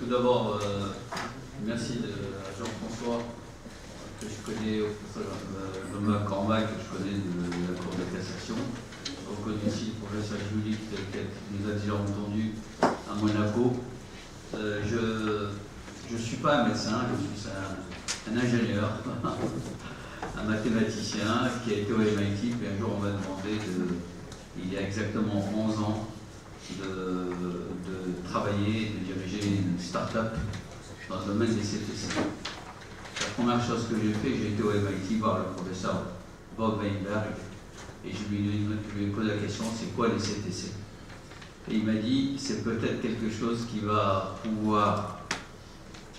Tout d'abord, merci à Jean-François, que je connais, Thomas Cormac, que je connais de la Cour de cassation. Je reconnais aussi le professeur Julie, qui nous a déjà entendu à Monaco. Je ne suis pas un médecin, je suis un ingénieur, un mathématicien qui a été au MIT, puis un jour on m'a demandé, il y a exactement 11 ans, de travailler, de diriger une start-up dans le domaine des CTC. La première chose que j'ai fait, j'ai été au MIT voir le professeur Bob Weinberg et je lui ai posé la question, c'est quoi les CTC? Et il m'a dit, c'est peut-être quelque chose qui va pouvoir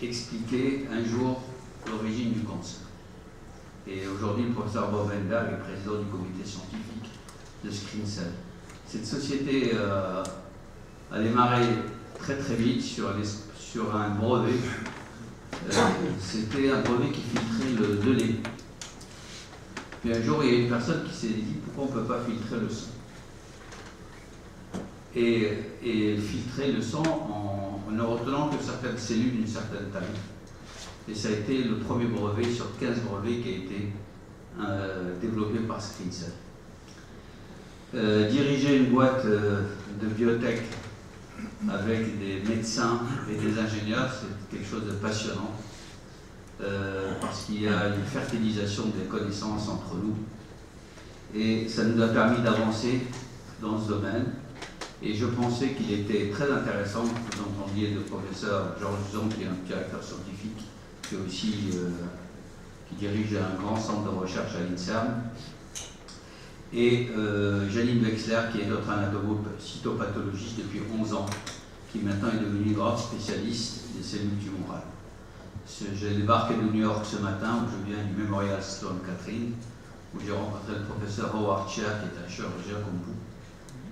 expliquer un jour l'origine du cancer. Et aujourd'hui, le professeur Bob Weinberg est président du comité scientifique de ScreenCell. Cette société a démarré très très vite sur un brevet. C'était un brevet qui filtrait le lait. Puis un jour, il y a une personne qui s'est dit pourquoi on ne peut pas filtrer le sang. Et filtrer le sang en ne retenant que certaines cellules d'une certaine taille. Et ça a été le premier brevet sur 15 brevets qui a été développé par ScreenCell. Diriger une boîte de biotech avec des médecins et des ingénieurs, c'est quelque chose de passionnant parce qu'il y a une fertilisation des connaissances entre nous et ça nous a permis d'avancer dans ce domaine. Et je pensais qu'il était très intéressant que vous entendiez le professeur Georges Zon, qui est un directeur scientifique, qui dirige un grand centre de recherche à l'INSERM, et Janine Wexler, qui est notre anatomo-cytopathologiste depuis 11 ans, qui maintenant est devenue grande spécialiste des cellules tumorales. J'ai débarqué de New York ce matin, où je viens du Memorial Sloan Kettering, où j'ai rencontré le professeur Howard Cher, qui est un chirurgien comme vous,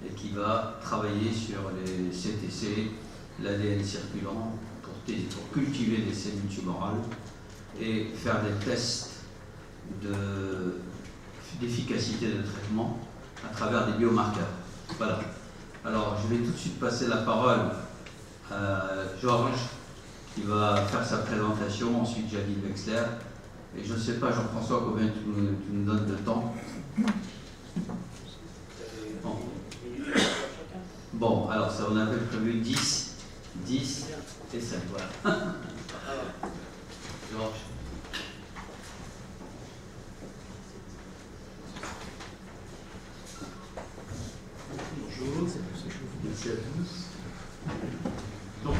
et qui va travailler sur les CTC, l'ADN circulant, pour cultiver des cellules tumorales et faire des tests d'efficacité de traitement à travers des biomarqueurs. Voilà. Alors, je vais tout de suite passer la parole à Georges, qui va faire sa présentation, ensuite Janine Wexler. Et je ne sais pas, Jean-François, combien tu nous donnes de temps? Bon, alors ça, on avait prévu 10 et 5, voilà. Georges. Bonjour, merci à tous. Donc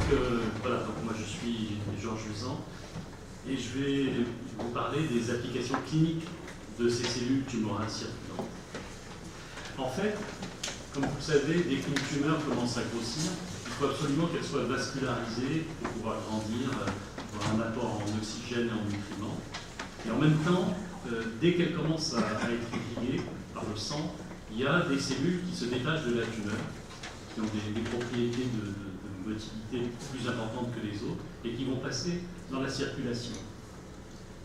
voilà, donc moi je suis Georges Luzan et je vais vous parler des applications cliniques de ces cellules tumorales circulantes. En fait, comme vous le savez, dès qu'une tumeur commence à grossir, il faut absolument qu'elle soit vascularisée pour pouvoir grandir, avoir un apport en oxygène et en nutriments. Et en même temps, dès qu'elle commence à être irriguée par le sang, il y a des cellules qui se détachent de la tumeur, qui ont des propriétés de motilité plus importantes que les autres, et qui vont passer dans la circulation.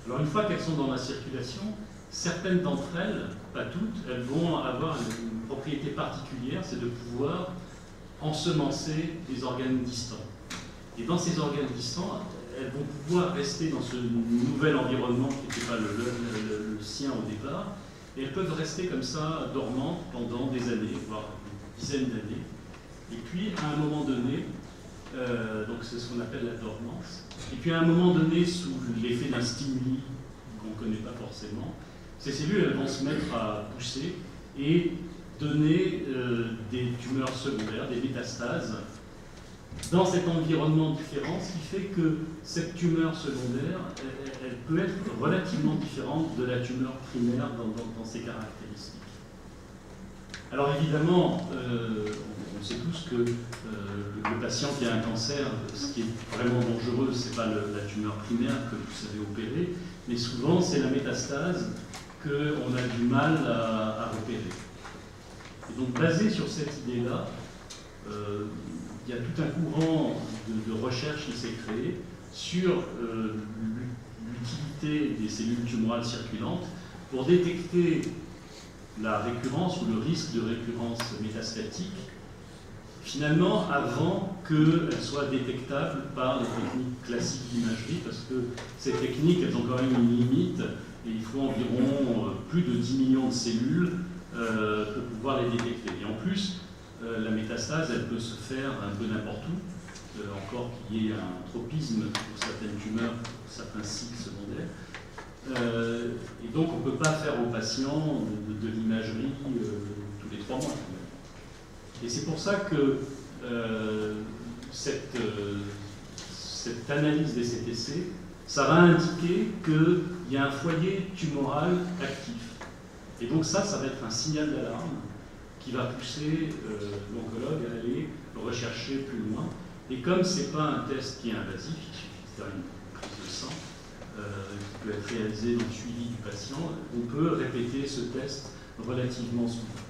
Alors une fois qu'elles sont dans la circulation, certaines d'entre elles, pas toutes, elles vont avoir une propriété particulière, c'est de pouvoir ensemencer des organes distants. Et dans ces organes distants, elles vont pouvoir rester dans ce nouvel environnement qui n'était pas le sien au départ, et elles peuvent rester comme ça, dormantes, pendant des années, voire des dizaines d'années. Et puis, à un moment donné, donc c'est ce qu'on appelle la dormance, et puis à un moment donné, sous l'effet d'un stimuli qu'on ne connaît pas forcément, ces cellules elles vont se mettre à pousser et donner des tumeurs secondaires, des métastases, dans cet environnement différent, ce qui fait que cette tumeur secondaire, elle peut être relativement différente de la tumeur primaire dans ses caractéristiques. Alors évidemment, on sait tous que le patient qui a un cancer, ce qui est vraiment dangereux, ce n'est pas la tumeur primaire que vous savez opérer, mais souvent c'est la métastase qu'on a du mal à repérer. Et donc basé sur cette idée-là, il y a tout un courant de recherche qui s'est créé sur l'utilité des cellules tumorales circulantes pour détecter la récurrence ou le risque de récurrence métastatique finalement avant qu'elles soient détectables par les techniques classiques d'imagerie, parce que ces techniques, elles ont quand même une limite, et il faut environ plus de 10 millions de cellules pour pouvoir les détecter. Et en plus, la métastase, elle peut se faire un peu n'importe où, encore qu'il y ait un tropisme pour certaines tumeurs, pour certains cycles secondaires. Et donc on ne peut pas faire aux patients de l'imagerie tous les 3 mois. Et c'est pour ça que cette analyse des CTC, ça va indiquer qu'il y a un foyer tumoral actif. Et donc ça va être un signal d'alarme qui va pousser l'oncologue à aller rechercher plus loin. Et comme ce n'est pas un test qui est invasif, il suffit de faire une prise de sang qui peut être réalisée dans le suivi du patient, on peut répéter ce test relativement souvent.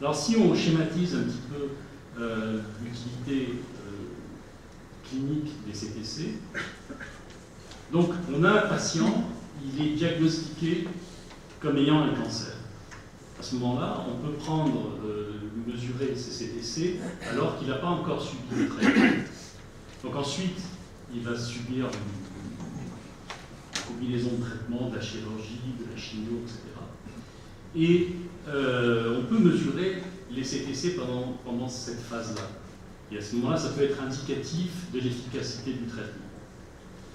Alors si on schématise un petit peu l'utilité clinique des CTC, donc on a un patient, il est diagnostiqué comme ayant un cancer. À ce moment-là, on peut prendre, mesurer ces CTC alors qu'il n'a pas encore subi le traitement. Donc ensuite, il va subir une combinaison de traitements, de la chirurgie, de la chimio, etc. Et on peut mesurer les CTC pendant cette phase-là. Et à ce moment-là, ça peut être indicatif de l'efficacité du traitement.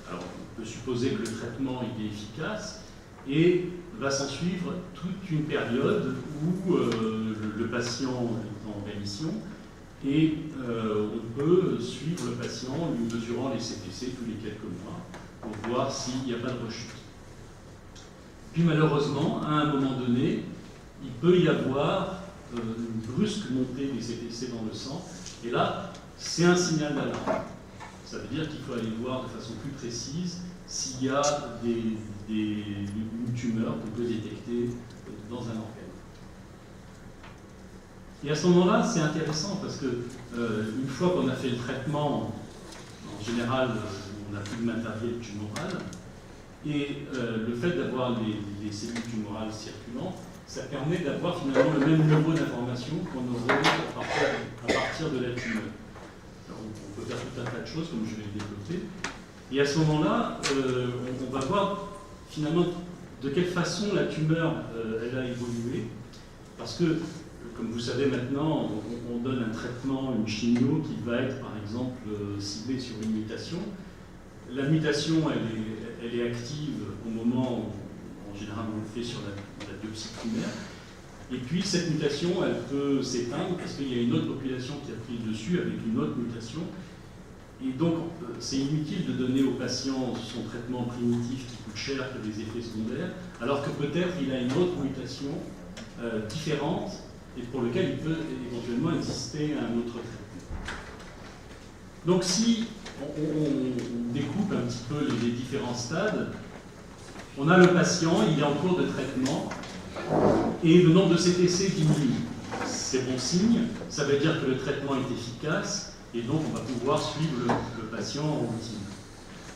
Alors, on peut supposer que le traitement il est efficace et va s'en suivre toute une période où le patient est en rémission et on peut suivre le patient en lui mesurant les CTC tous les quelques mois pour voir s'il n'y a pas de rechute. Puis malheureusement, à un moment donné, il peut y avoir une brusque montée des CTC dans le sang, et là, c'est un signal d'alarme. Ça veut dire qu'il faut aller voir de façon plus précise s'il y a une tumeur qu'on peut détecter dans un organe. Et à ce moment-là, c'est intéressant parce que une fois qu'on a fait le traitement, en général, on n'a plus de matériel tumoral, et le fait d'avoir les cellules tumorales circulantes, ça permet d'avoir finalement le même niveau d'information qu'on aurait à partir de la tumeur. Alors, on peut faire tout un tas de choses, comme je vais le développer. Et à ce moment-là, on va voir finalement de quelle façon la tumeur elle a évolué. Parce que, comme vous savez maintenant, on donne un traitement, une chimio qui va être par exemple ciblée sur une mutation. La mutation, elle est active au moment où, en général, on le fait sur la biopsie primaire. Et puis, cette mutation, elle peut s'éteindre parce qu'il y a une autre population qui a pris le dessus avec une autre mutation. Et donc, c'est inutile de donner au patient son traitement primitif qui coûte cher que les effets secondaires, alors que peut-être il a une autre mutation différente et pour lequel il peut éventuellement exister un autre traitement. Donc, si on découpe un petit peu les différents stades, on a le patient, il est en cours de traitement et le nombre de CTC diminue. C'est bon signe, ça veut dire que le traitement est efficace et donc on va pouvoir suivre le patient en routine.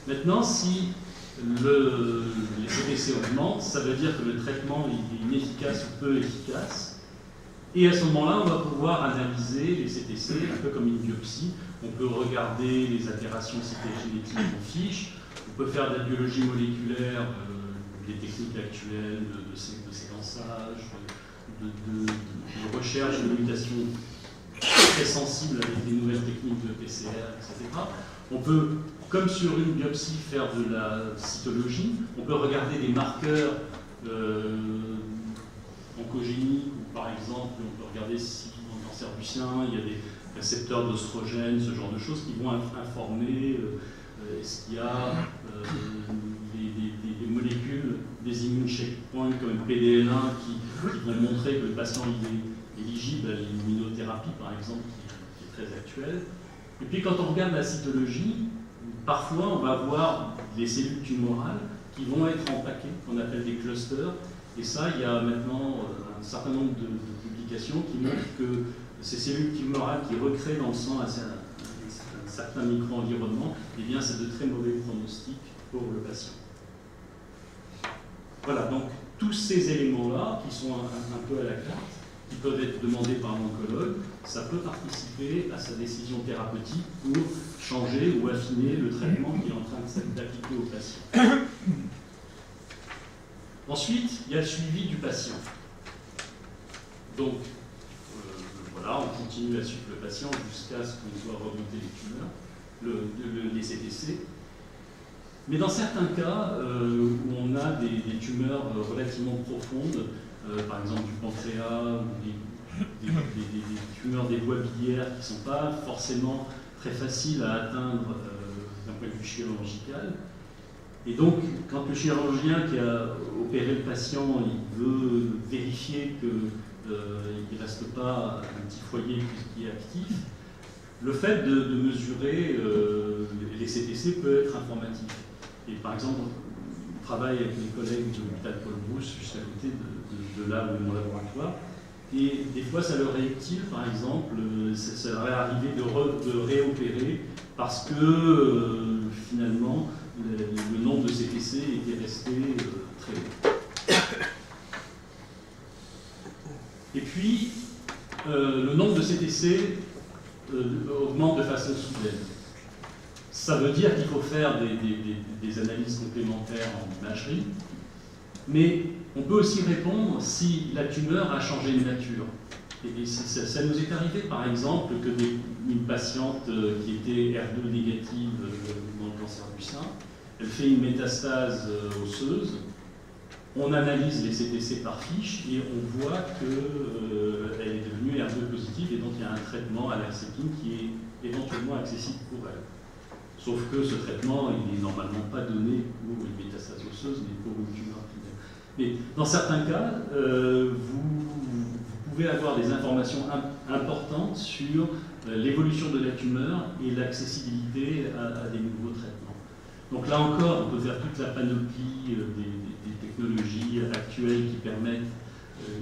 Maintenant, si les CTC augmentent, ça veut dire que le traitement est inefficace ou peu efficace. Et à ce moment-là, on va pouvoir analyser les CTC, un peu comme une biopsie. On peut regarder les altérations cytogénétiques en fiche, on peut faire de la biologie moléculaire, des techniques actuelles de séquençage, de recherche de mutations très sensibles avec des nouvelles techniques de PCR, etc. On peut, comme sur une biopsie, faire de la cytologie. On peut regarder des marqueurs oncogéniques, ou par exemple, on peut regarder si dans le cancer du sein, il y a des récepteurs d'oestrogènes, ce genre de choses qui vont informer est-ce qu'il y a des molécules, des immune checkpoints comme PDL1 qui vont montrer que le patient il est éligible à l'immunothérapie, par exemple, qui est très actuelle. Et puis quand on regarde la cytologie, parfois on va voir les cellules tumorales qui vont être en paquets, qu'on appelle des clusters. Et ça, il y a maintenant un certain nombre de publications qui montrent que ces cellules tumorales qui recréent dans le sang un certain micro-environnement, eh bien c'est de très mauvais pronostics pour le patient. Voilà, donc tous ces éléments-là, qui sont un peu à la carte, qui peuvent être demandés par l'oncologue, ça peut participer à sa décision thérapeutique pour changer ou affiner le traitement qu'il est en train d'appliquer au patient. Ensuite, il y a le suivi du patient. Donc, voilà, on continue à suivre le patient jusqu'à ce qu'on soit remonter les tumeurs, les CTC. Mais dans certains cas où on a des tumeurs relativement profondes, par exemple du pancréas ou des tumeurs des voies biliaires qui ne sont pas forcément très faciles à atteindre d'un point de vue chirurgical. Et donc, quand le chirurgien qui a opéré le patient, il veut vérifier qu'il ne reste pas un petit foyer qui est actif, le fait de mesurer les CTC peut être informatif. Et par exemple, on travaille avec mes collègues de l'hôpital Paul Brousse, juste à côté de là où est mon laboratoire, et des fois ça leur est utile, par exemple, ça leur est arrivé de réopérer parce que finalement le nombre de CTC était resté très haut. Et puis, le nombre de CTC augmente de façon soudaine. Ça veut dire qu'il faut faire des analyses complémentaires en imagerie, mais on peut aussi répondre si la tumeur a changé de nature. Et ça nous est arrivé, par exemple, que une patiente qui était HER2 négative dans le cancer du sein, elle fait une métastase osseuse, on analyse les CTC par fiche et on voit qu'elle est devenue HER2 positive et donc il y a un traitement à l'herceptine qui est éventuellement accessible pour elle. Sauf que ce traitement, il n'est normalement pas donné pour une métastase osseuse, mais pour une tumeur finale. Mais dans certains cas, vous pouvez avoir des informations importantes sur l'évolution de la tumeur et l'accessibilité à des nouveaux traitements. Donc là encore, on peut faire toute la panoplie des technologies actuelles qui permettent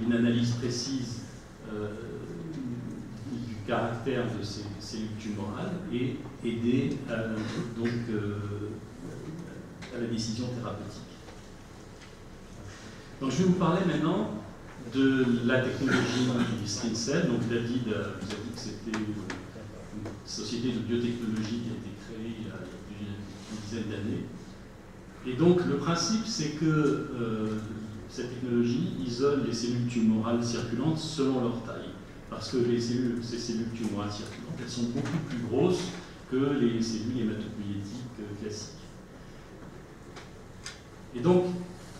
une analyse précise du caractère de ces cellules tumorales et aider à la décision thérapeutique. Donc je vais vous parler maintenant de la technologie du SkinCell. Donc David vous a dit que c'était une société de biotechnologie qui a été créée il y a une dizaine d'années. Et donc le principe, c'est que cette technologie isole les cellules tumorales circulantes selon leur taille. Parce que ces cellules tumorales circulantes, elles sont beaucoup plus grosses que les cellules hématopoïétiques classiques. Et donc,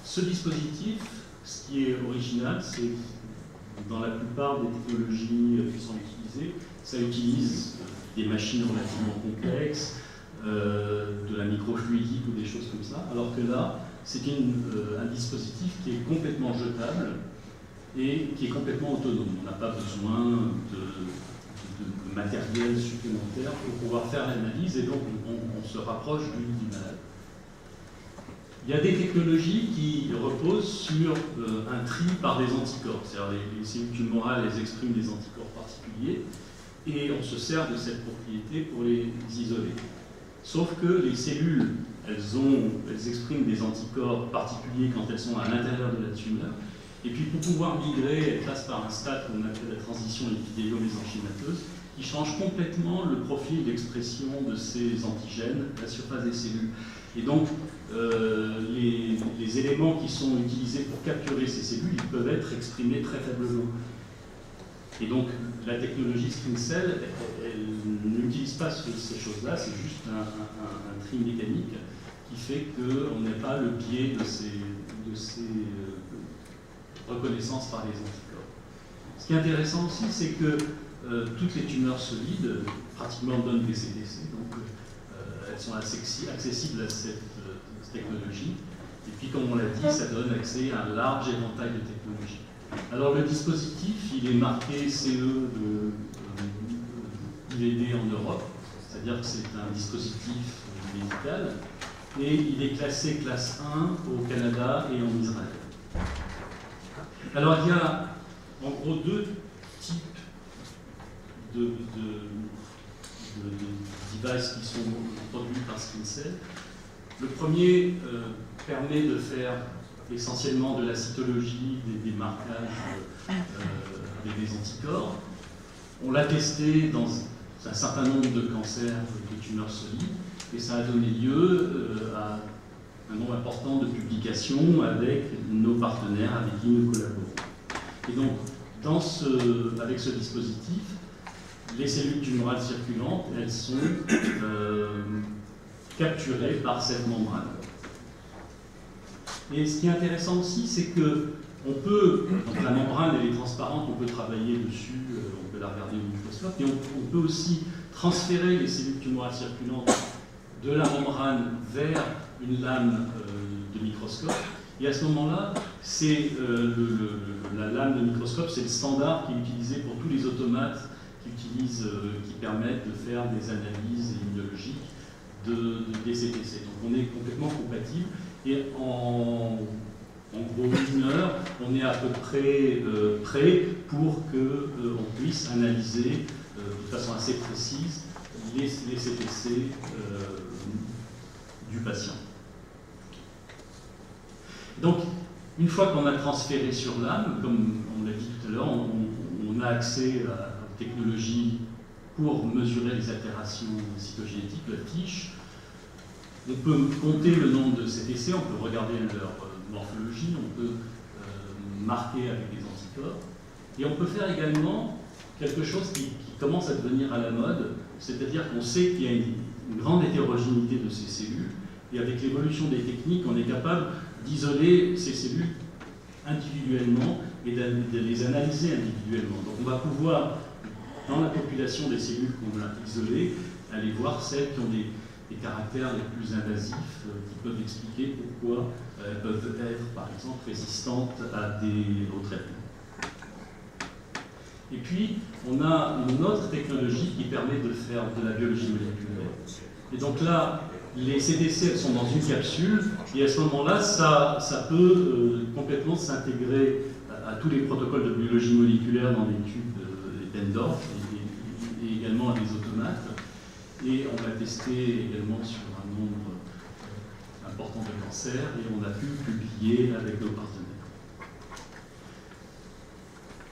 ce dispositif, ce qui est original, c'est que dans la plupart des technologies qui sont utilisées, ça utilise des machines relativement complexes, de la microfluidique ou des choses comme ça, alors que là, c'est un dispositif qui est complètement jetable et qui est complètement autonome. On n'a pas besoin de matériel supplémentaire pour pouvoir faire l'analyse et donc on se rapproche du malade. Il y a des technologies qui reposent sur un tri par des anticorps. C'est-à-dire les cellules tumorales, elles expriment des anticorps particuliers et on se sert de cette propriété pour les isoler. Sauf que les cellules, elles expriment des anticorps particuliers quand elles sont à l'intérieur de la tumeur. Et puis pour pouvoir migrer, elles passent par un stade qu'on appelle la transition épithélium-mésenchymateuse, qui change complètement le profil d'expression de ces antigènes à la surface des cellules. Et donc, les éléments qui sont utilisés pour capturer ces cellules, ils peuvent être exprimés très faiblement. Et donc, la technologie SkinCell, elle n'utilise pas ces choses-là, c'est juste un tri mécanique qui fait qu'on n'a pas le biais de ces reconnaissances par les anticorps. Ce qui est intéressant aussi, c'est que toutes les tumeurs solides pratiquement donnent des CTC, donc elles sont accessibles à cette technologie. Et puis, comme on l'a dit, ça donne accès à un large éventail de technologies. Alors, le dispositif, il est marqué CE de IVD en Europe, c'est-à-dire que c'est un dispositif médical, et il est classé classe 1 au Canada et en Israël. Alors, il y a en gros deux types de devices qui sont produits par SkinCell. Le premier permet de faire essentiellement de la cytologie, des marquages avec des anticorps. On l'a testé dans un certain nombre de cancers de tumeurs solides, et ça a donné lieu à un nombre important de publications avec nos partenaires avec qui nous collaborons. Et donc, avec ce dispositif, les cellules tumorales circulantes, elles sont capturées par cette membrane. Et ce qui est intéressant aussi, c'est que donc la membrane elle est transparente, on peut travailler dessus, on peut la regarder au microscope, et on peut aussi transférer les cellules tumorales circulantes de la membrane vers une lame de microscope. Et à ce moment-là, la lame de microscope, c'est le standard qui est utilisé pour tous les automates qui permettent de faire des analyses immunologiques des CTC. Donc on est complètement compatible. Et en gros, 1 heure, on est à peu près prêt pour qu'on puisse analyser de façon assez précise les CTC du patient. Donc, une fois qu'on a transféré sur l'âme, comme on l'a dit tout à l'heure, on a accès aux technologies pour mesurer les altérations cytogénétiques, la fiche. On peut compter le nombre de CTC, on peut regarder leur morphologie, on peut marquer avec des anticorps. Et on peut faire également quelque chose qui commence à devenir à la mode, c'est-à-dire qu'on sait qu'il y a une grande hétérogénéité de ces cellules, et avec l'évolution des techniques, on est capable d'isoler ces cellules individuellement et de les analyser individuellement. Donc on va pouvoir, dans la population des cellules qu'on a isolées, aller voir celles qui ont des caractères les plus invasifs, qui peuvent expliquer pourquoi elles peuvent être, par exemple, résistantes au traitement. Et puis, on a une autre technologie qui permet de faire de la biologie moléculaire. Et donc là, les CTC elles sont dans une capsule, et à ce moment-là, ça peut complètement s'intégrer à tous les protocoles de biologie moléculaire dans les tubes d'Endorf et également à des automates. Et on l'a testé également sur un nombre important de cancers, et on a pu publier avec nos partenaires.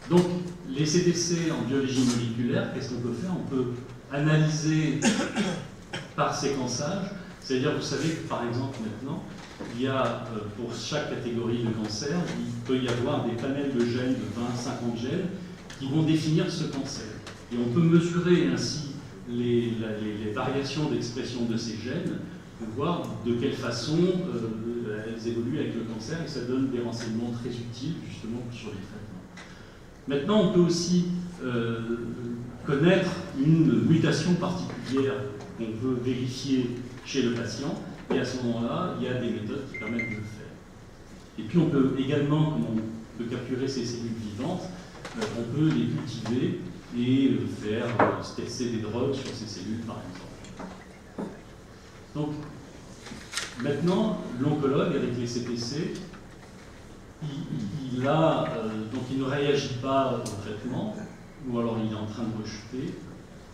Donc, les CTC en biologie moléculaire, qu'est-ce qu'on peut faire? On peut analyser par séquençage. C'est-à-dire, vous savez que par exemple maintenant, il y a pour chaque catégorie de cancer, il peut y avoir des panels de gènes de 20-50 gènes qui vont définir ce cancer. Et on peut mesurer ainsi les variations d'expression de ces gènes pour voir de quelle façon elles évoluent avec le cancer, et ça donne des renseignements très utiles justement sur les traitements. Maintenant, on peut aussi connaître une mutation particulière qu'on veut vérifier chez le patient, et à ce moment-là, il y a des méthodes qui permettent de le faire. Et puis on peut également, comme on peut capturer ces cellules vivantes, on peut les cultiver et faire tester des drogues sur ces cellules, par exemple. Donc, maintenant, l'oncologue, avec les CTC, il ne réagit pas au traitement, ou alors il est en train de rechuter.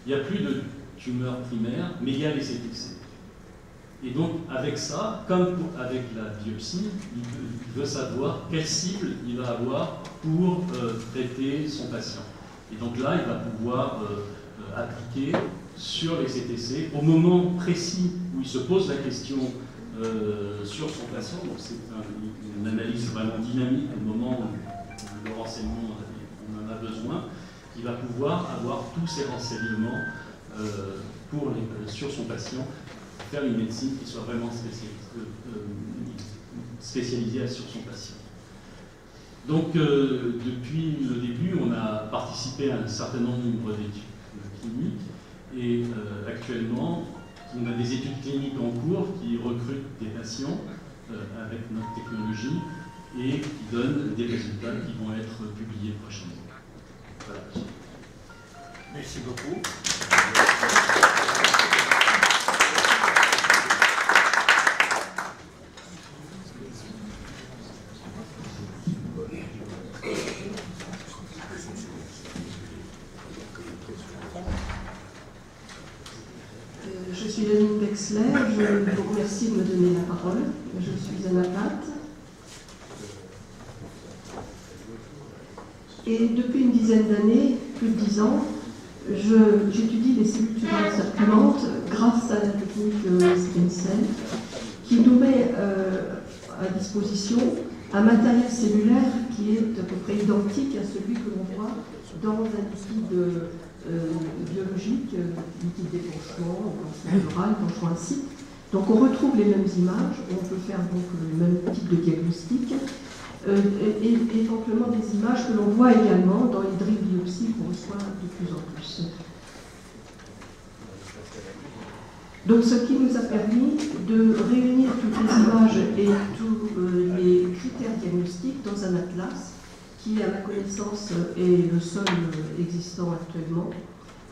Il n'y a plus de tumeur primaire, mais il y a les CTC. Et donc, avec ça, comme avec la biopsie, il veut savoir quelle cible il va avoir pour traiter son patient. Et donc là, il va pouvoir appliquer sur les CTC au moment précis où il se pose la question sur son patient. Donc c'est une analyse vraiment dynamique au moment où le renseignement, on en a besoin. Il va pouvoir avoir tous ces renseignements sur son patient, faire une médecine qui soit vraiment spécialisée sur son patient. Donc, depuis le début, on a participé à un certain nombre d'études cliniques, et actuellement, on a des études cliniques en cours qui recrutent des patients avec notre technologie et qui donnent des résultats qui vont être publiés prochainement. Voilà. Merci beaucoup. Je suis Janine Wexler, je vous remercie de me donner la parole. Je suis anapathe. Et depuis une dizaine d'années, plus de 10 ans, j'étudie les cellules tumorales circulantes grâce à la technique stem cell qui nous met à disposition un matériel cellulaire qui est à peu près identique à celui que l'on voit dans un liquide biologique, liquide d'épanchement, oral, épanchement acide. Donc on retrouve les mêmes images, on peut faire donc le même type de diagnostic, et éventuellement des images que l'on voit également dans les drill biopsies qu'on reçoit de plus en plus. Donc ce qui nous a permis de réunir toutes les images et tous les critères diagnostiques dans un atlas qui, à ma connaissance, est le seul existant actuellement.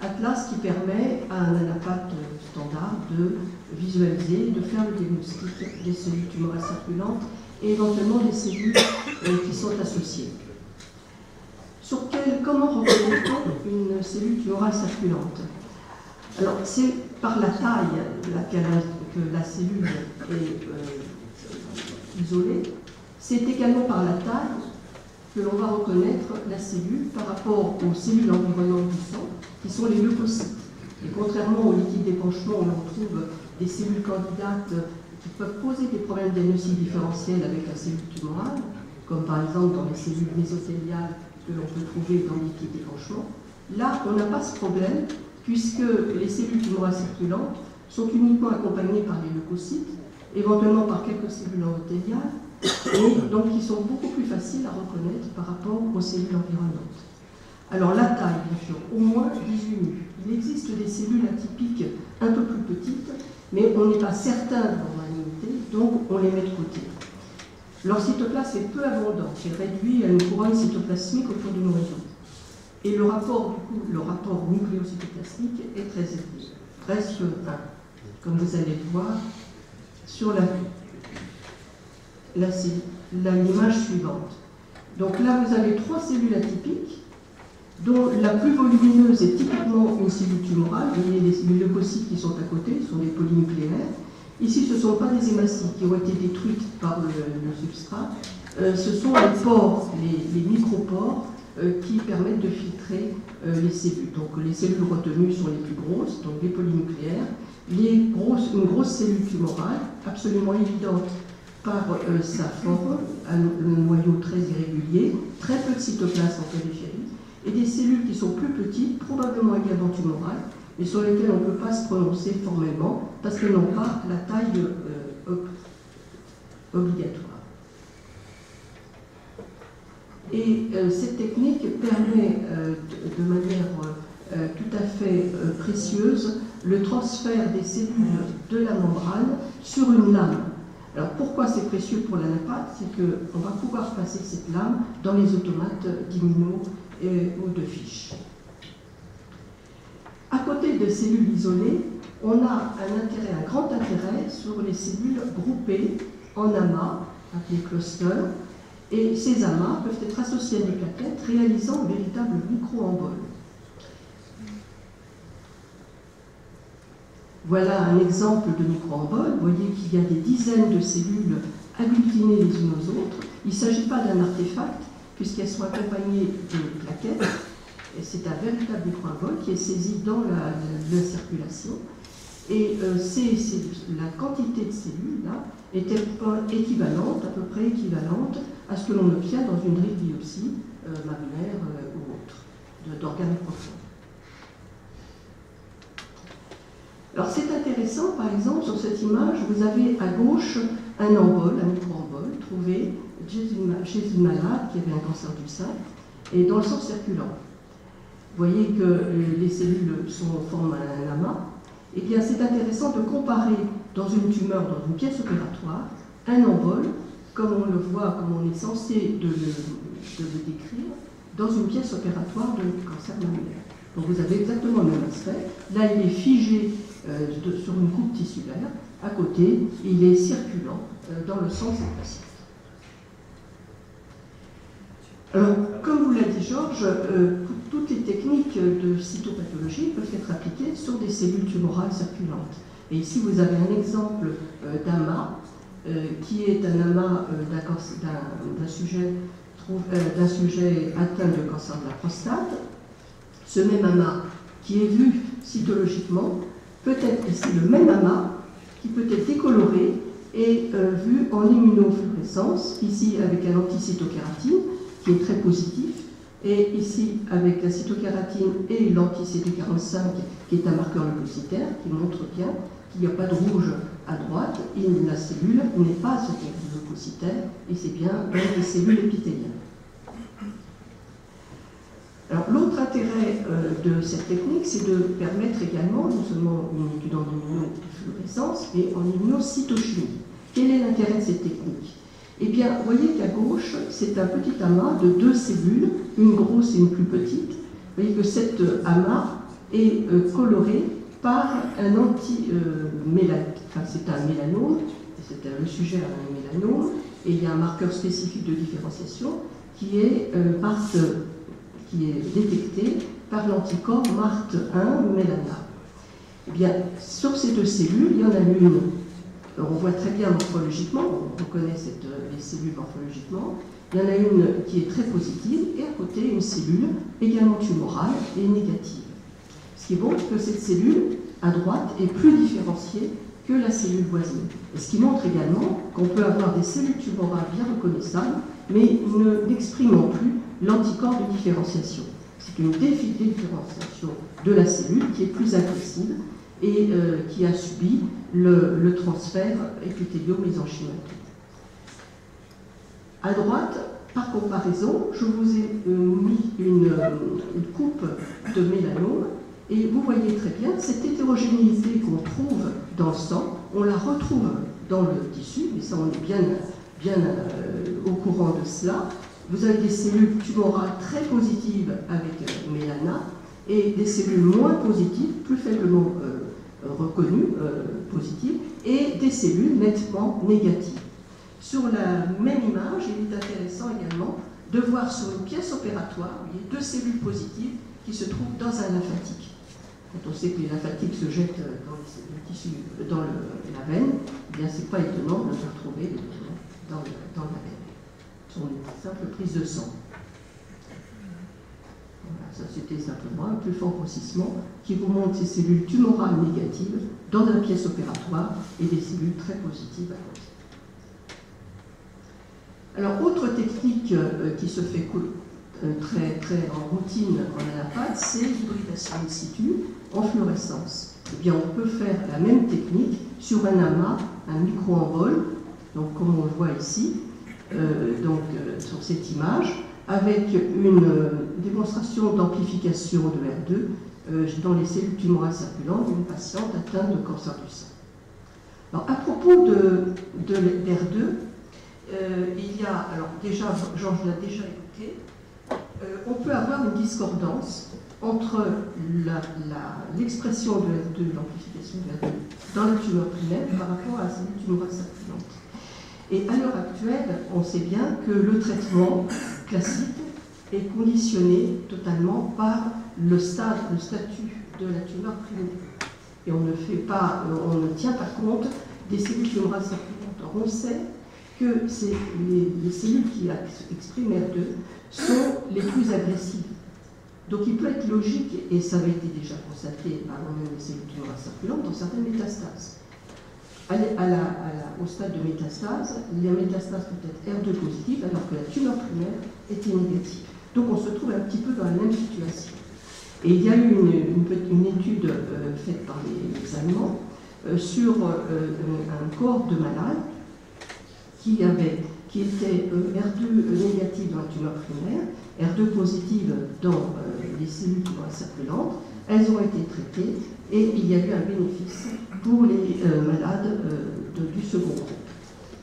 Atlas qui permet à un anapathe standard de visualiser, de faire le diagnostic des cellules tumorales circulantes et éventuellement des cellules qui sont associées. Comment reconnaît-on une cellule tumorale circulante? Alors, c'est par la taille que la cellule est isolée. C'est également par la taille que l'on va reconnaître la cellule par rapport aux cellules environnantes du sang, qui sont les leucocytes. Et contrairement au liquide d'épanchement, où l'on trouve des cellules candidates qui peuvent poser des problèmes diagnostiques différentiels avec la cellule tumorale, comme par exemple dans les cellules mésothéliales que l'on peut trouver dans le liquide d'épanchement, là, on n'a pas ce problème, puisque les cellules tumorales circulantes sont uniquement accompagnées par les leucocytes, éventuellement par quelques cellules endothéliales, et donc qui sont beaucoup plus faciles à reconnaître par rapport aux cellules environnantes. Alors la taille, bien sûr, au moins 18 mu. Il existe des cellules atypiques un peu plus petites, mais on n'est pas certain de leur malignité, donc on les met de côté. Leur cytoplasme est peu abondant, c'est réduit à une couronne cytoplasmique autour du noyau. Et le rapport nucléocytoplasmique est très élevé, presque 1, comme vous allez le voir sur l'image suivante. Donc là, vous avez 3 cellules atypiques, dont la plus volumineuse est typiquement une cellule tumorale. Vous voyez les leucocytes qui sont à côté, sont des polynucléaires. Ici, ce ne sont pas des hématies qui ont été détruites par le substrat, ce sont les pores, les micropores, qui permettent de filtrer les cellules. Donc les cellules retenues sont les plus grosses, donc les polynucléaires. Une grosse cellule tumorale, absolument évidente par sa forme, un noyau très irrégulier, très peu de cytoplasme en périphérie, et des cellules qui sont plus petites, probablement également tumorales, mais sur lesquelles on ne peut pas se prononcer formellement, parce qu'elles n'ont pas la taille obligatoire. Et cette technique permet de manière tout à fait précieuse le transfert des cellules de la membrane sur une lame. Alors pourquoi c'est précieux pour l'anapathe? C'est qu'on va pouvoir passer cette lame dans les automates d'immuno ou de fiches. À côté de cellules isolées, on a un grand intérêt sur les cellules groupées en amas, appelées clusters, et ces amas peuvent être associés à des plaquettes réalisant un véritable micro-embole. Voilà un exemple de micro-embole. Vous voyez qu'il y a des dizaines de cellules agglutinées les unes aux autres. Il ne s'agit pas d'un artefact, puisqu'elles sont accompagnées de plaquettes. Et c'est un véritable micro-embole qui est saisi dans la circulation. Et la quantité de cellules là est équivalente, à peu près équivalente à ce que l'on obtient dans une drill biopsie mammaire ou autre, d'organes profonds. Alors c'est intéressant, par exemple, sur cette image, vous avez à gauche un embole, un micro-embole, trouvé chez une malade qui avait un cancer du sein, et dans le sang circulant. Vous voyez que les cellules forment un amas. Eh bien, c'est intéressant de comparer dans une tumeur, dans une pièce opératoire, un embole, comme on le voit, comme on est censé de le décrire, dans une pièce opératoire de cancer mammaire. Donc vous avez exactement le même aspect. Là, il est figé sur une coupe tissulaire. À côté, il est circulant dans le sang de cette patiente. Alors, comme vous l'a dit Georges, toutes les techniques de cytopathologie peuvent être appliquées sur des cellules tumorales circulantes. Et ici, vous avez un exemple d'amas, qui est un amas d'un sujet d'un sujet atteint de cancer de la prostate. Ce même amas qui est vu cytologiquement peut être, et c'est le même amas qui peut être décoloré et vu en immunofluorescence, ici avec un anticytokératine qui est très positif, et ici avec la cytokératine et l'anti-CD45 qui est un marqueur leucocytaire qui montre bien qu'il n'y a pas de rouge à droite, et la cellule n'est pas leucocytaire, et c'est bien des cellules épithéliales. Alors, l'autre intérêt de cette technique, c'est de permettre également non seulement une étude en immunofluorescence, mais en immunocytochimie. Quel est l'intérêt de cette technique? Eh bien, vous voyez qu'à gauche, c'est un petit amas de 2 cellules, une grosse et une plus petite. Vous voyez que cet amas est coloré par un c'est un mélanome, le sujet a un mélanome, et il y a un marqueur spécifique de différenciation qui est détecté par l'anticorps MART1 mélana. Eh bien, sur ces 2 cellules, il y en a une, on voit très bien morphologiquement, on reconnaît les cellules morphologiquement, il y en a une qui est très positive, et à côté, une cellule également tumorale et négative. Ce qui montre que cette cellule, à droite, est plus différenciée que la cellule voisine. Et ce qui montre également qu'on peut avoir des cellules tumorales bien reconnaissables, mais n'exprimant plus l'anticorps de différenciation. C'est une différenciation de la cellule qui est plus agressive et qui a subi le transfert épithélio-mésenchymatique. À droite, par comparaison, je vous ai mis une coupe de mélanome et vous voyez très bien cette hétérogénéité qu'on trouve dans le sang, on la retrouve dans le tissu, mais ça on est bien au courant de cela. Vous avez des cellules tumorales très positives avec mélana et des cellules moins positives, plus faiblement reconnues, positives, et des cellules nettement négatives. Sur la même image, il est intéressant également de voir sur une pièce opératoire, vous voyez, 2 cellules positives qui se trouvent dans un lymphatique. Quand on sait que les lymphatiques se jettent dans le tissu, dans la veine, eh bien c'est pas étonnant de se retrouver dans la veine. Une simple prise de sang. Voilà, ça c'était simplement un plus fort grossissement qui vous montre ces cellules tumorales négatives dans la pièce opératoire et des cellules très positives à côté. Alors, autre technique qui se fait très en routine en anapathe, c'est l'hybridation in situ en fluorescence. Eh bien, on peut faire la même technique sur un amas, un micro-envol, donc comme on le voit ici, sur cette image, avec une démonstration d'amplification de R2 dans les cellules tumorales circulantes d'une patiente atteinte de cancer du sein. Alors, à propos de R2, il y a, alors déjà, Georges l'a déjà évoqué, on peut avoir une discordance entre l'expression de R2, l'amplification de R2 dans la tumeur primaire par rapport à la cellule tumorale circulante. Et à l'heure actuelle, on sait bien que le traitement classique est conditionné totalement par le statut de la tumeur primaire. Et on ne tient pas compte des cellules tumorales circulantes. Or, on sait que les cellules qui expriment R2 sont les plus agressives. Donc il peut être logique, et ça avait été déjà constaté par les cellules tumorales circulantes dans certaines métastases. Au stade de métastase, la métastase peut être R2 positive alors que la tumeur primaire était négative. Donc on se trouve un petit peu dans la même situation. Et il y a eu une étude faite par les Allemands sur un cohorte de malades qui était R2 négative dans la tumeur primaire, R2 positive dans les cellules tumorales circulantes. Elles ont été traitées et il y a eu un bénéfice pour les malades du second groupe.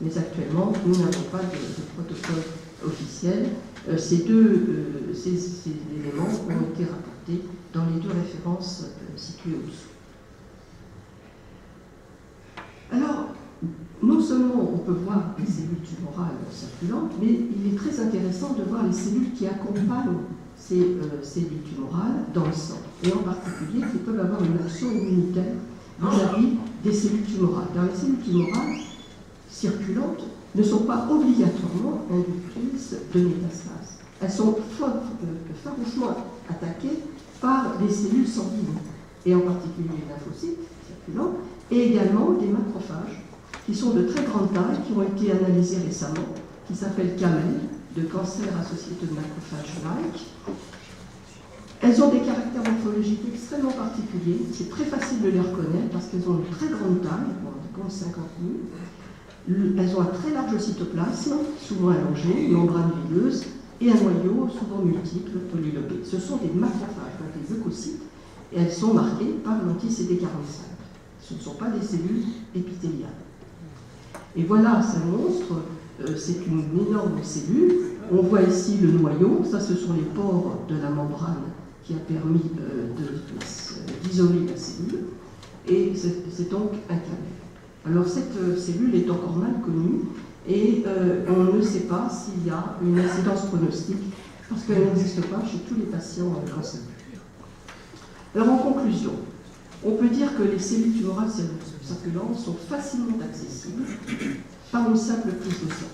Mais actuellement, nous n'avons pas de protocole officiel. Ces éléments ont été rapportés dans les 2 références situées au-dessous. Alors, non seulement on peut voir les cellules tumorales circulantes, mais il est très intéressant de voir les cellules qui accompagnent ces cellules tumorales dans le sang, et en particulier qui peuvent avoir une action immunitaire vis-à-vis des cellules tumorales. Dans les cellules tumorales circulantes, ne sont pas obligatoirement inductrices de métastases. Elles sont farouchement attaquées par les cellules sanguines, et en particulier les lymphocytes circulants, et également des macrophages, qui sont de très grande taille, qui ont été analysés récemment, qui s'appellent CAMEL, de cancer associé de macrophages-like. Elles ont des caractères morphologiques extrêmement particuliers. C'est très facile de les reconnaître parce qu'elles ont une très grande taille, on compte 50 000. Elles ont un très large cytoplasme, souvent allongé, une membrane veineuse et un noyau souvent multiple, polylobé. Ce sont des macrophages, donc des leucocytes, et elles sont marquées par l'anti-CD45. Ce ne sont pas des cellules épithéliales. Et voilà, ça montre, c'est une énorme cellule. On voit ici le noyau, ça ce sont les pores de la membrane qui a permis d'isoler la cellule, et c'est donc un camel. Alors cette cellule est encore mal connue, et on ne sait pas s'il y a une incidence pronostique, parce qu'elle n'existe pas chez tous les patients cancéreux. Alors en conclusion, on peut dire que les cellules tumorales circulantes sont facilement accessibles par une simple prise de sang.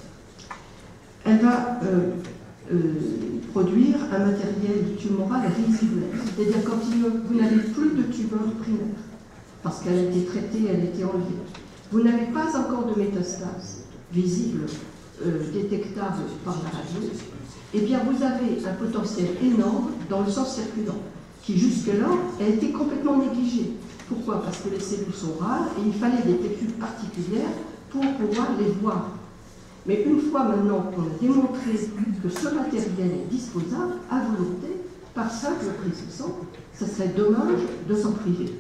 Elle va produire un matériel tumoral résiduel, c'est-à-dire quand vous n'avez plus de tumeur primaire, parce qu'elle a été traitée, elle a été enlevée, vous n'avez pas encore de métastase visible, détectable par la radio, eh bien vous avez un potentiel énorme dans le sang circulant, qui jusque-là a été complètement négligé. Pourquoi? Parce que les cellules sont rares et il fallait des techniques particulières pour pouvoir les voir. Mais une fois maintenant qu'on a démontré que ce matériel est disposable à volonté, par simple prise de sang, ça serait dommage de s'en priver.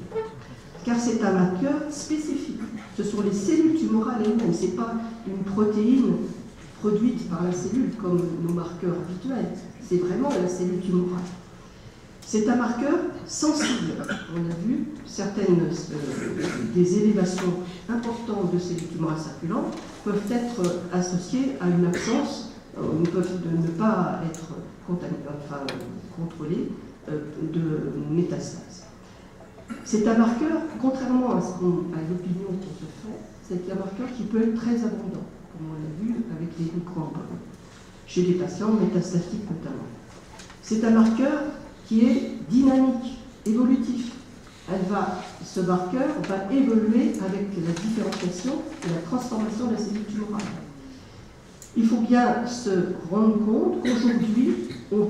Car c'est un marqueur spécifique. Ce sont les cellules tumorales elles-mêmes, ce n'est pas une protéine produite par la cellule comme nos marqueurs habituels, c'est vraiment la cellule tumorale. C'est un marqueur sensible. On a vu certaines des élévations importantes de cellules tumorales circulantes peuvent être associées à une absence, peuvent ne pas être contrôlées de métastases. C'est un marqueur, contrairement à l'opinion qu'on se fait, c'est un marqueur qui peut être très abondant, comme on l'a vu avec les microembryons, chez les patients métastatiques notamment. C'est un marqueur qui est dynamique, évolutif. Ce marqueur va évoluer avec la différenciation et la transformation de la cellule tumorale. Il faut bien se rendre compte qu'aujourd'hui, on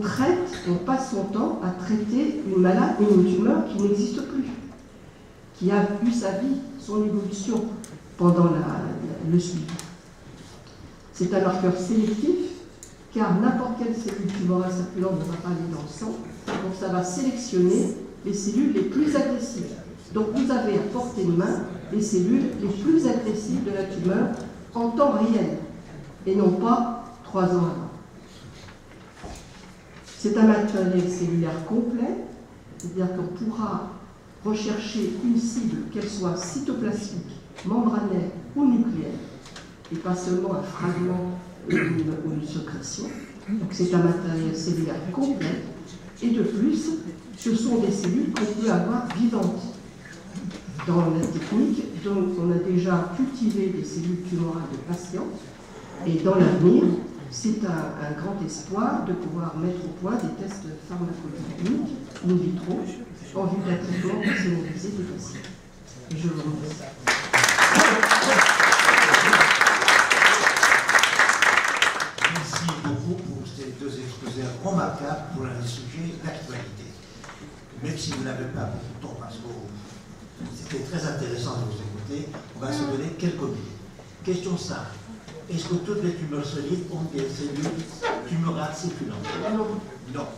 passe son temps à traiter une tumeur qui n'existe plus, qui a eu sa vie, son évolution pendant le suivi. C'est un marqueur sélectif, car n'importe quelle cellule tumorale circulante ne va pas aller dans le sang, donc ça va sélectionner les cellules les plus agressives. Donc vous avez à portée de main les cellules les plus agressives de la tumeur en temps réel, et non pas 3 ans avant. C'est un matériel cellulaire complet, c'est-à-dire qu'on pourra rechercher une cible, qu'elle soit cytoplasmique, membranaire ou nucléaire, et pas seulement un fragment ou une sécrétion. Donc c'est un matériel cellulaire complet, et de plus, ce sont des cellules qu'on peut avoir vivantes. Dans la technique, donc on a déjà cultivé des cellules tumorales de patients, et dans l'avenir, c'est un grand espoir de pouvoir mettre au point des tests pharmacodynamiques in vitro en vue d'un traitement personnalisé des patients. Et je vous remercie. Merci beaucoup pour ces deux exposés remarquables pour un sujet d'actualité. Même si vous n'avez pas beaucoup de temps, parce que c'était très intéressant de vous écouter, on va se donner quelques minutes. Question simple. Est-ce que toutes les tumeurs solides ont des cellules tumorales circulantes? Non.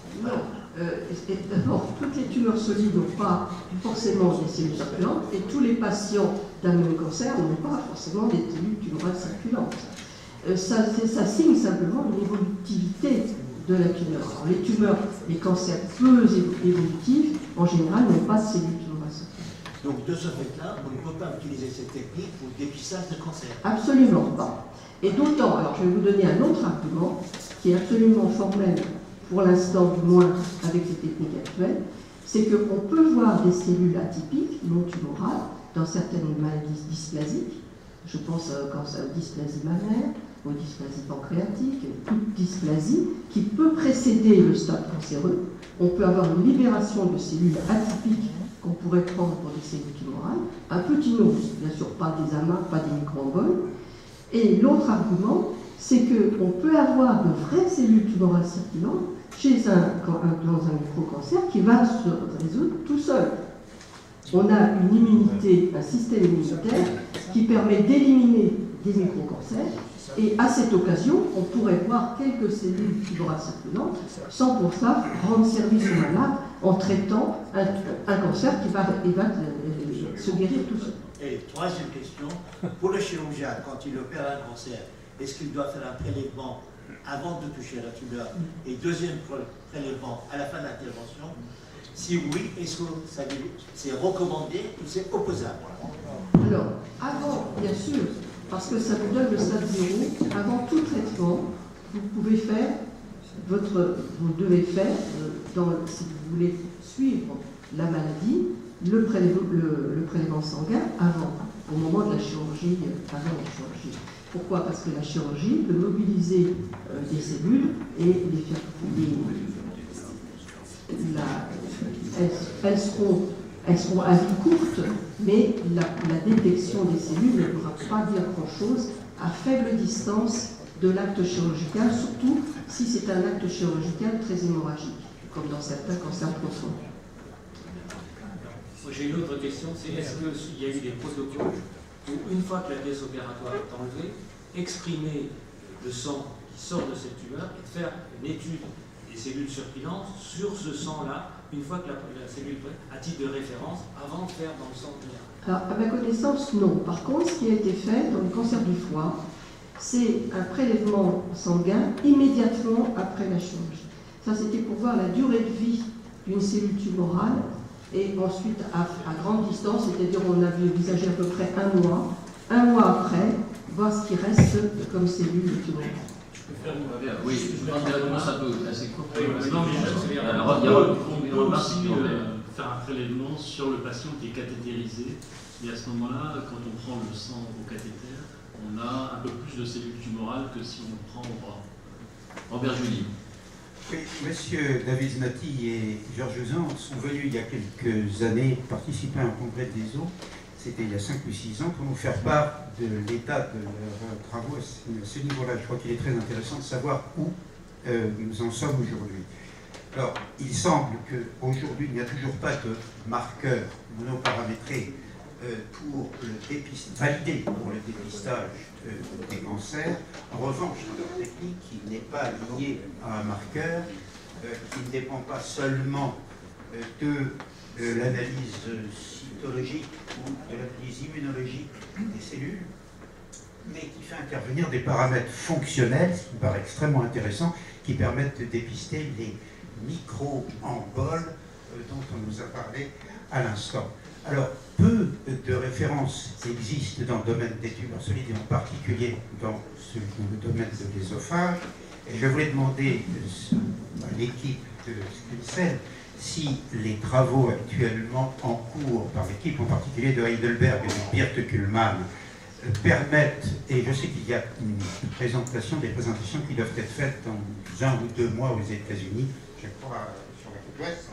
D'abord, toutes les tumeurs solides n'ont pas forcément des cellules circulantes, et tous les patients d'un même cancer n'ont pas forcément des cellules tumorales circulantes. Ça signe simplement l'évolutivité de la tumeur. Alors, les tumeurs, les cancers peu évolutifs, en général, n'ont pas de cellules tumorales circulantes. Donc, de ce fait-là, on ne peut pas utiliser cette technique pour le dépistage de cancer? Absolument pas. Et d'autant, alors je vais vous donner un autre argument, qui est absolument formel, pour l'instant du moins avec les techniques actuelles, c'est qu'on peut voir des cellules atypiques, non tumorales, dans certaines maladies dysplasiques. Je pense à dysplasie mammaire, aux dysplasies pancréatiques, toute dysplasie qui peut précéder le stade cancéreux. On peut avoir une libération de cellules atypiques qu'on pourrait prendre pour des cellules tumorales, un petit nombre, bien sûr pas des amas, pas des micro-emboles. Et l'autre argument, c'est qu'on peut avoir de vraies cellules tumorales circulantes dans un micro-cancer qui va se résoudre tout seul. On a une immunité, un système immunitaire qui permet d'éliminer des micro-cancers, et à cette occasion, on pourrait voir quelques cellules tumorales circulantes sans pour ça rendre service au malade en traitant un cancer qui va se guérir tout seul. Et troisième question, pour le chirurgien, quand il opère un cancer, est-ce qu'il doit faire un prélèvement avant de toucher la tumeur et deuxième prélèvement à la fin de l'intervention? Si oui, est-ce que c'est recommandé ou c'est opposable? Alors, avant, bien sûr, parce que ça vous donne le stade 0, avant tout traitement, vous devez faire, si vous voulez suivre la maladie, le prélèvement sanguin au moment de la chirurgie, avant la chirurgie. Pourquoi? Parce que la chirurgie peut mobiliser des cellules et les faire. Elles seront à vie courte, mais la détection des cellules ne pourra pas dire grand-chose à faible distance de l'acte chirurgical, surtout si c'est un acte chirurgical très hémorragique, comme dans certains cancers profonds. J'ai une autre question, c'est est-ce qu'il y a eu des protocoles où, une fois que la pièce opératoire est enlevée, exprimer le sang qui sort de cette tumeur et de faire une étude des cellules circulantes sur ce sang-là, une fois que la cellule à titre de référence, avant de faire dans le sang général? Alors, à ma connaissance, non. Par contre, ce qui a été fait dans le cancer du foie, c'est un prélèvement sanguin immédiatement après la chirurgie. Ça, c'était pour voir la durée de vie d'une cellule tumorale, et ensuite, à grande distance, c'est-à-dire on avait envisagé à peu près un mois après, voir ce qui reste comme cellule tumorale. Oui, je pense que la réponse un peu assez courte. On peut aussi faire un prélèvement sur le patient qui est cathétérisé. Et à ce moment-là, quand on prend le sang au cathéter, on a un peu plus de cellules tumorales que si on le prend au bras. Robert Julie. Oui, Monsieur David Znati et Georges Uzan sont venus il y a quelques années participer à un congrès des eaux. C'était il y a 5 ou 6 ans, pour nous faire part de l'état de leurs travaux à ce niveau-là. Je crois qu'il est très intéressant de savoir où nous en sommes aujourd'hui. Alors, il semble qu'aujourd'hui, il n'y a toujours pas de marqueur monoparamétré validé pour le dépistage des cancers. En revanche, c'est une technique qui n'est pas liée à un marqueur, qui ne dépend pas seulement de l'analyse cytologique ou de l'analyse immunologique des cellules, mais qui fait intervenir des paramètres fonctionnels, ce qui me paraît extrêmement intéressant, qui permettent de dépister les micro-emboles dont on nous a parlé à l'instant. Alors, peu de références existent dans le domaine des tumeurs solides, et en particulier dans le domaine de l'œsophage. Et je voulais demander à l'équipe de SCRINCEL si les travaux actuellement en cours par l'équipe, en particulier de Heidelberg et de Birte Kuhlmann, permettent, et je sais qu'il y a des présentations qui doivent être faites dans 1 ou 2 mois aux États-Unis, je crois, sur la côte ouest.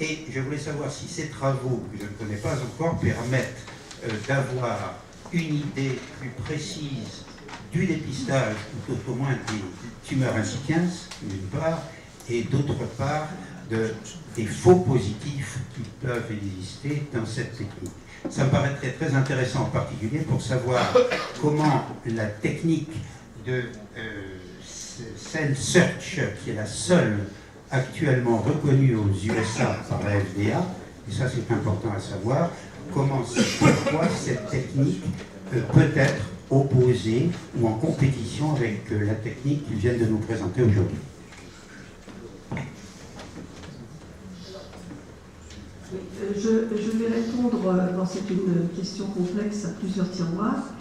Et je voulais savoir si ces travaux, que je ne connais pas encore, permettent d'avoir une idée plus précise du dépistage, ou tout au moins des tumeurs incipient, d'une part, et d'autre part, des faux positifs qui peuvent exister dans cette technique. Ça me paraîtrait très intéressant, en particulier pour savoir comment la technique de Cell Search, qui est la seule actuellement reconnue aux USA par la FDA, et ça c'est important à savoir, pourquoi cette technique peut être opposée ou en compétition avec la technique qu'ils viennent de nous présenter aujourd'hui. Je vais répondre, c'est une question complexe à plusieurs tiroirs.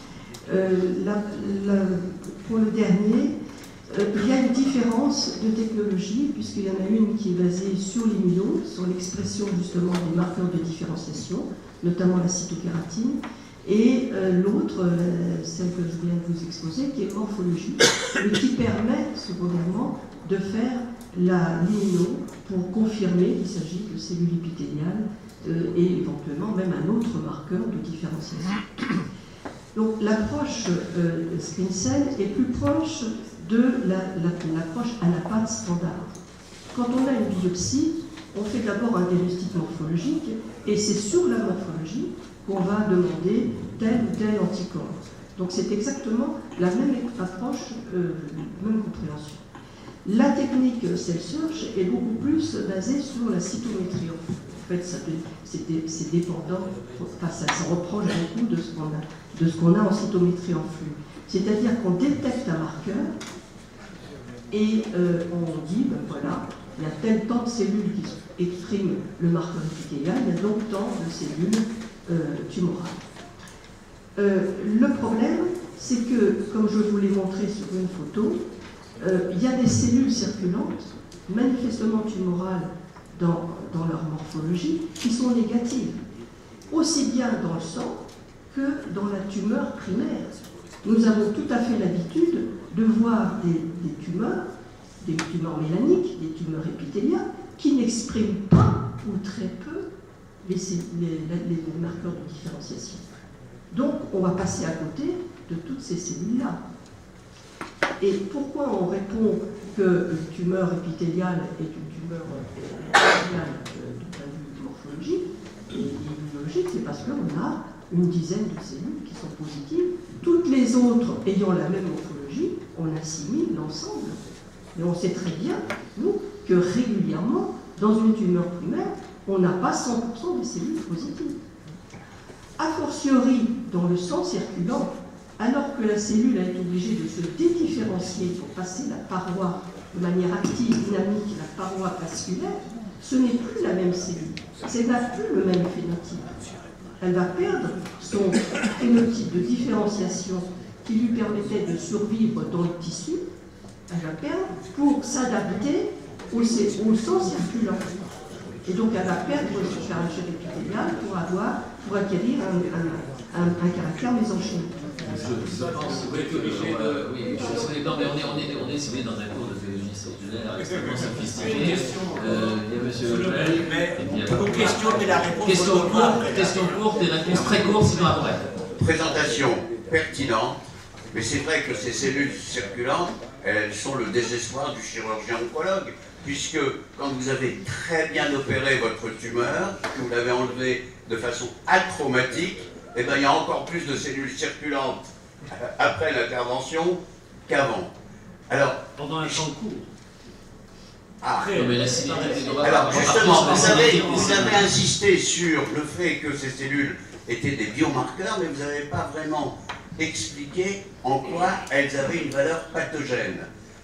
Pour le dernier, il y a une différence de technologie, puisqu'il y en a une qui est basée sur l'immuno, sur l'expression justement des marqueurs de différenciation, notamment la cytokératine, Et l'autre, celle que je viens de vous exposer, qui est morphologique, et qui permet secondairement de faire la l'immuno pour confirmer qu'il s'agit de cellules épithéliales et éventuellement même un autre marqueur de différenciation. Donc l'approche ScreenCell est plus proche de l'approche à la patte standard. Quand on a une biopsie, on fait d'abord un diagnostic morphologique et c'est sur la morphologie qu'on va demander tel ou tel anticorps. Donc c'est exactement la même approche, même compréhension. La technique Cell Search est beaucoup plus basée sur la cytométrie. En fait, c'est dépendant, enfin, ça reproche beaucoup de ce qu'on a en cytométrie en flux. C'est-à-dire qu'on détecte un marqueur et on dit, ben voilà, il y a tel temps de cellules qui expriment le marqueur épithélial, il y a donc tant de cellules tumorales. Le problème, c'est que, comme je vous l'ai montré sur une photo, il y a des cellules circulantes, manifestement tumorales dans leur morphologie, qui sont négatives, aussi bien dans le sang que dans la tumeur primaire. Nous avons tout à fait l'habitude de voir des tumeurs mélaniques, des tumeurs épithéliales, qui n'expriment pas ou très peu les marqueurs de différenciation. Donc, on va passer à côté de toutes ces cellules-là. Et pourquoi on répond que une tumeur épithéliale est une tumeur épithéliale du point de vue morphologique et immunologique? C'est parce qu'on a une dizaine de cellules qui sont positives. Toutes les autres ayant la même morphologie, on assimile l'ensemble. Mais on sait très bien, nous, que régulièrement, dans une tumeur primaire, on n'a pas 100% des cellules positives. A fortiori, dans le sang circulant, alors que la cellule est obligée de se dédifférencier pour passer la paroi de manière active, dynamique, la paroi vasculaire, ce n'est plus la même cellule. Ce n'est plus le même phénotype. Elle va perdre son phénotype de différenciation qui lui permettait de survivre dans le tissu. Elle va perdre pour s'adapter au sang circulant. Et donc elle va perdre son caractère épithélial pour acquérir un caractère mésenchymique. Je pense que oui, on est ciblé dans un cours de biologie cellulaire extrêmement sophistiqué. Il y a monsieur Mais une question et la réponse. Question courte et réponse très courte, sinon après. Présentation pertinente, mais c'est vrai que ces cellules circulantes, elles sont le désespoir du chirurgien oncologue, puisque quand vous avez très bien opéré votre tumeur, que vous l'avez enlevée de façon atraumatique, eh bien, il y a encore plus de cellules circulantes après l'intervention qu'avant. Alors, pendant un temps court. Mais la alors justement, vous avez insisté sur le fait que ces cellules étaient des biomarqueurs, mais vous n'avez pas vraiment expliqué en quoi elles avaient une valeur pathogène.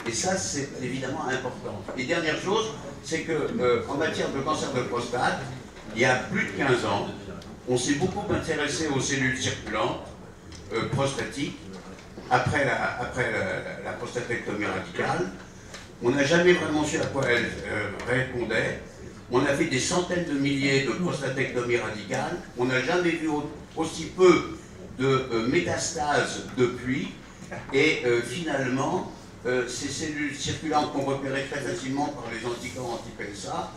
Et ça, c'est évidemment important. Et dernière chose, c'est qu'en matière de cancer de prostate, il y a plus de 15 ans, on s'est beaucoup intéressé aux cellules circulantes prostatiques après la prostatectomie radicale. On n'a jamais vraiment su à quoi elles répondaient. On a fait des centaines de milliers de prostatectomies radicales. On n'a jamais vu aussi peu de métastases depuis. Et finalement, ces cellules circulantes qu'on repérait très facilement par les anticorps anti-PSA,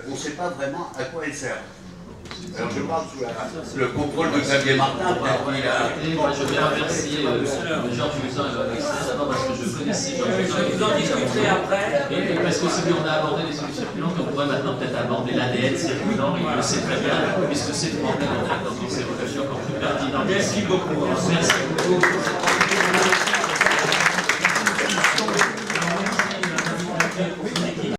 on ne sait pas vraiment à quoi elles servent. Alors je parle sous le contrôle de Xavier Martin. Moi je vais remercier Georges Musin et Alex d'abord parce que je connaissais Georges Musin. Vous en discuterez après. Et parce que si on a abordé les cellules circulantes, on pourrait maintenant peut-être aborder l'ADN circulant, il le sait très bien, puisque c'est le problème en fait dans ces relations encore plus pertinentes. Merci beaucoup. Merci beaucoup.